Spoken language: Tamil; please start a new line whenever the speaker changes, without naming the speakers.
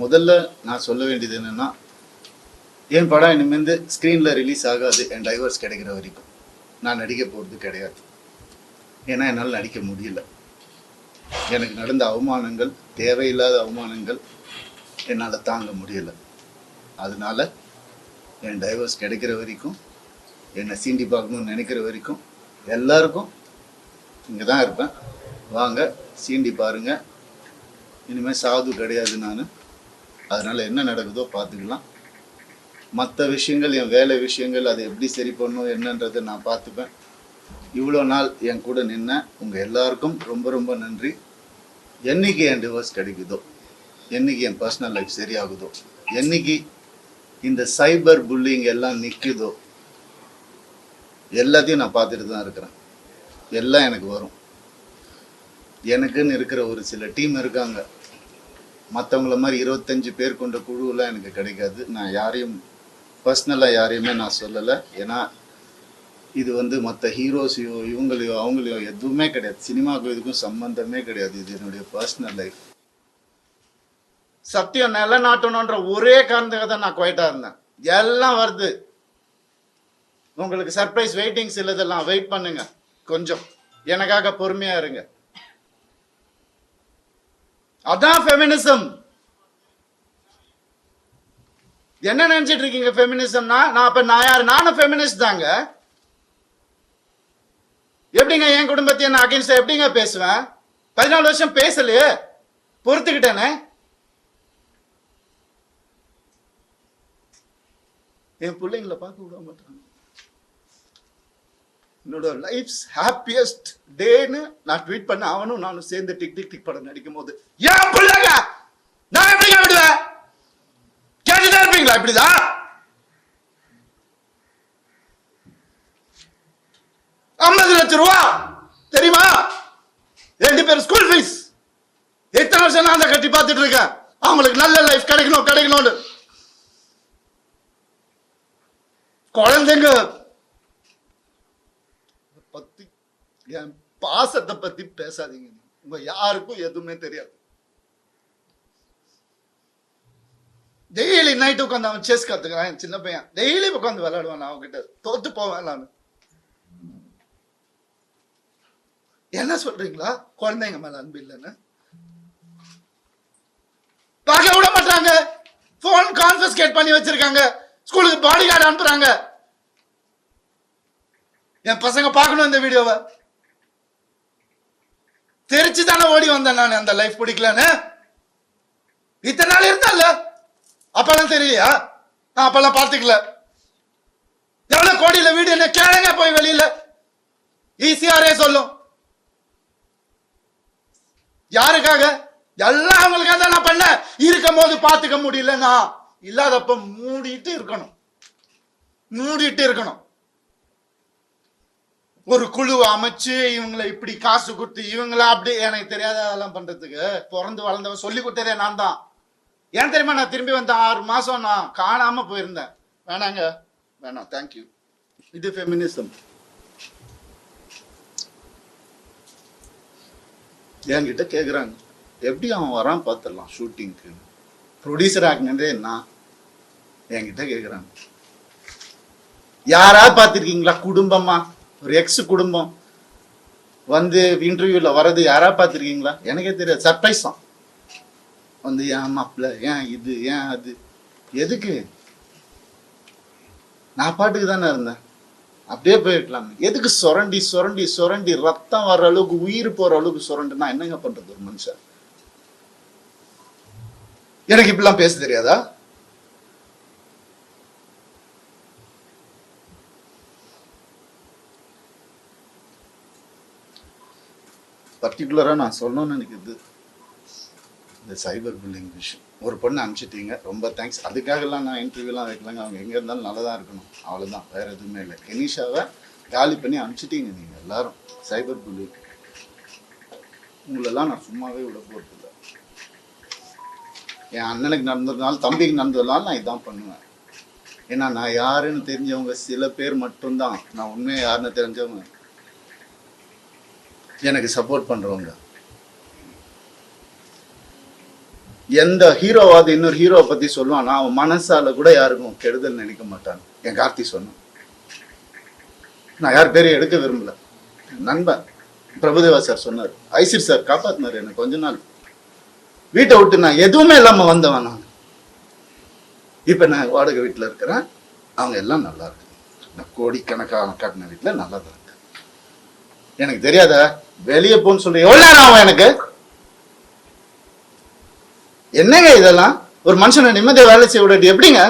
முதல்ல நான் சொல்ல வேண்டியது என்னன்னா, என் படம் இனிமேந்து ஸ்க்ரீனில் ரிலீஸ் ஆகாது. என் டைவர்ஸ் கிடைக்கிற வரைக்கும் நான் நடிக்க போகிறது கிடையாது. ஏன்னா என்னால் நடிக்க முடியல. எனக்கு நடந்த அவமானங்கள், தேவையில்லாத அவமானங்கள் என்னால் தாங்க முடியலை. அதனால என் டைவர்ஸ் கிடைக்கிற வரைக்கும், என்னை சீண்டி பார்க்கணும்னு நினைக்கிற வரைக்கும் எல்லாருக்கும் இங்கே தான் இருப்பேன். வாங்க சீண்டி பாருங்க. இனிமேல் சாது கிடையாது நான். அதனால் என்ன நடக்குதோ பார்த்துக்கலாம். மற்ற விஷயங்கள், என் வேலை விஷயங்கள், அதை எப்படி சரி பண்ணணும் என்னன்றதை நான் பார்த்துப்பேன். இவ்வளோ நாள் என் கூட நின்ன உங்கள் எல்லாருக்கும் ரொம்ப ரொம்ப நன்றி. என்னைக்கு என் டிவோர்ஸ் கிடைக்குதோ, என்னைக்கு என் பர்சனல் லைஃப் சரியாகுதோ, என்னைக்கு இந்த சைபர் புல்லிங் எல்லாம் நிற்குதோ, எல்லாத்தையும் நான் பார்த்துட்டு தான் இருக்கிறேன். எல்லாம் எனக்கு வரும். எனக்குன்னு இருக்கிற ஒரு சில டீம் இருக்காங்க. மற்றவங்கள மாதிரி 25 பேர் கொண்ட குழுவெல்லாம் எனக்கு கிடைக்காது. நான் யாரையும் பர்சனலாக யாரையுமே நான் சொல்லலை. ஏன்னா இது மற்ற ஹீரோஸையோ இவங்களையோ அவங்களையோ எதுவுமே கிடையாது. சினிமாவுக்கும் இதுக்கும் சம்பந்தமே கிடையாது. இது என்னுடைய பர்சனல் லைஃப். சத்தியம் நிலநாட்டணுன்ற ஒரே காரணத்துக்காக தான் நான் குவைட்டாக இருந்தேன். எல்லாம் வருது. உங்களுக்கு சர்ப்ரைஸ் வெயிட்டிங்ஸ் இல்லதெல்லாம் வெயிட் பண்ணுங்க. கொஞ்சம் எனக்காக பொறுமையா இருங்க. அதான் ஃபெமினிசம். என்ன நினைச்சிட்டு இருக்கீங்க ஃபெமினிசம்னா? நான் யாரு? நானும் ஃபெமினிஸ்ட் தாங்க. எப்படிங்க என் குடும்பத்தை நான் அகைன்ஸ்டா எப்படிங்க பேசுவேன்? 14 வருஷம் பேசலையே, பொறுத்துக்கிட்டேனே. என் பிள்ளைங்களை பார்க்க விட மாட்டாங்க. என்னோட லைஃப்ஸ் ஹாப்பியஸ்ட் டேன்னு நான் ட்வீட் பண்ண அவனும் நானும் சேர்ந்து டிக் டிக் டிக் படம் நடிக்கும் போது ஏன் பிள்ளைங்க நான் எப்படிங்க விடுவேன்? கேட்டுதான் இருப்பீங்களா? இப்படிதான் 50 லட்சம் ரூபா தெரியுமா? 2 பேர் ஸ்கூல் ஃபீஸ். எத்தனை வருஷம் நான் கட்டி பார்த்துட்டு இருக்கேன். அவங்களுக்கு நல்ல லைஃப் கிடைக்கணும்னு. குழந்தைங்க பத்தி, என் பாசத்தை பத்தி பேசாதீங்க. உங்க யாருக்கும் எதுவுமே தெரியாது. டெய்லி நைட் உட்காந்து அவன் செஸ் கத்துக்கிறான். என் சின்ன பையன் டெய்லி உட்காந்து விளையாடுவான். அவன்கிட்ட தோத்து போவேன் நான். என்ன சொல்றீங்களா? குழந்தைங்க மேல அன்பு இல்லைன்னு பார்க்க விட மாட்டாங்க. போன் கான்ஃபிஸ்கேட் பண்ணி வச்சிருக்காங்க. ஸ்கூலுக்கு பாடி கார்டு அனுப்புறாங்க. என் பசங்க பார்க்கணும் இந்த வீடியோவை. தெரிச்சு தானே ஓடி வந்தேன் நான். அந்த லைஃப் பிடிக்கலன்னு இத்தனை நாள் இருந்தால அப்பெல்லாம் தெரியலையா? நான் அப்பெல்லாம் பார்த்துக்கல. எவ்வளவு கோடியில வீடு என்ன கேளுங்க போய் வெளியில. ஈஸியாரே சொல்லும். யாருக்காக? எல்லாம் அவங்களுக்காக தான் நான் பண்ண. இருக்கும் போது பார்த்துக்க முடியலன்னா இல்லாதப்ப மூடிட்டு இருக்கணும். ஒரு குழு அமைச்சு இவங்களை இப்படி காசு கொடுத்து இவங்கள அப்படி எனக்கு தெரியாத அதெல்லாம் பண்றதுக்கு பிறந்து வளர்ந்தவன் சொல்லி கொடுத்ததே நான் தான். ஏன் தெரியுமா? நான் திரும்பி வந்த 6 மாசம் நான் காணாம போயிருந்தேன். வேணாம் தேங்க்யூ. இது ஃபெமினிசம். என்கிட்ட கேக்குறாங்க எப்படி அவன் வரான் பார்த்துடலாம் ஷூட்டிங்க்கு, ப்ரொடியூசர் ஆகினதே என்ன என்கிட்ட கேக்குறாங்க. யாராவது பார்த்துருக்கீங்களா? குடும்பமா ஒரு எக்ஸ் குடும்பம் வந்து இன்டர்வியூல வர்றது யாராவது பார்த்துருக்கீங்களா? எனக்கே தெரியாது. சர்ப்ரைஸ் தான். வந்து ஏன் மாப்பிள்ள, ஏன் இது, ஏன் அது, எதுக்கு? நான் பாட்டுக்கு தானே இருந்தேன். அப்படியே போயிருக்கலாம். எதுக்கு சுரண்டி ரத்தம் வர்ற அளவுக்கு, உயிர் போற அளவுக்கு சுரண்டுனா என்னங்க பண்றது ஒரு மனுஷன்? எனக்கு இப்படிலாம் பேச தெரியாதா? பர்டிகுலரா நான் சொல்லணும்னு நினைக்கிறது இந்த சைபர் புல்லிங் விஷயம். ஒரு பொண்ணு அனுப்பிச்சிட்டீங்க, ரொம்ப தேங்க்ஸ். அதுக்காகலாம் நான் இன்டர்வியூலாம் வைக்கலாங்க. அவங்க எங்கே இருந்தாலும் நல்லா தான் இருக்கணும், அவ்வளோதான், வேற எதுவுமே இல்லை. கெனிஷாவை காலி பண்ணி அனுப்பிச்சிட்டீங்க நீங்கள் எல்லாரும். சைபர் புல்லிங் உங்களெல்லாம் நான் சும்மாவே விட போகிறது இல்லை. என் அண்ணனுக்கு நடந்ததுனால, தம்பிக்கு நடந்ததுனால நான் இதான் பண்ணுவேன். ஏன்னா நான் யாருன்னு தெரிஞ்சவங்க சில பேர் மட்டும்தான். நான் உண்மையாக யாருன்னு தெரிஞ்சவங்க எனக்கு சப்போர்ட் பண்ணுறவங்க. எந்த ஹீரோவாவது இன்னொரு ஹீரோவை பத்தி சொல்லுவானா அவன் மனசால கூட யாருக்கும் கெடுதல் நினைக்க மாட்டான். என் கார்த்தி சொன்னான். நான் யார் பேரையும் எடுக்க விரும்பல. நண்பன் பிரபுதேவா சார் சொன்னார், ஐசிர் சார் காப்பாத்தினார் எனக்கு. கொஞ்ச நாள் வீட்டை விட்டு நான் எதுவுமே இல்லாம வந்தவன். நான் இப்ப நான் வாடகை வீட்டுல இருக்கிறேன். அவங்க எல்லாம் நல்லா இருக்கு. நான் கோடிக்கணக்கான காட்டின வீட்டுல நல்லா தான் இருக்கு. எனக்கு தெரியாத வெளியே போன்னு சொல்லி எவ்வளவு நேரம் ஆகும் எனக்கு? என்னங்க இதெல்லாம்? ஒரு மனுஷனை நிம்மதியா வேலை செய்ய விடாட்டி எப்படிங்க?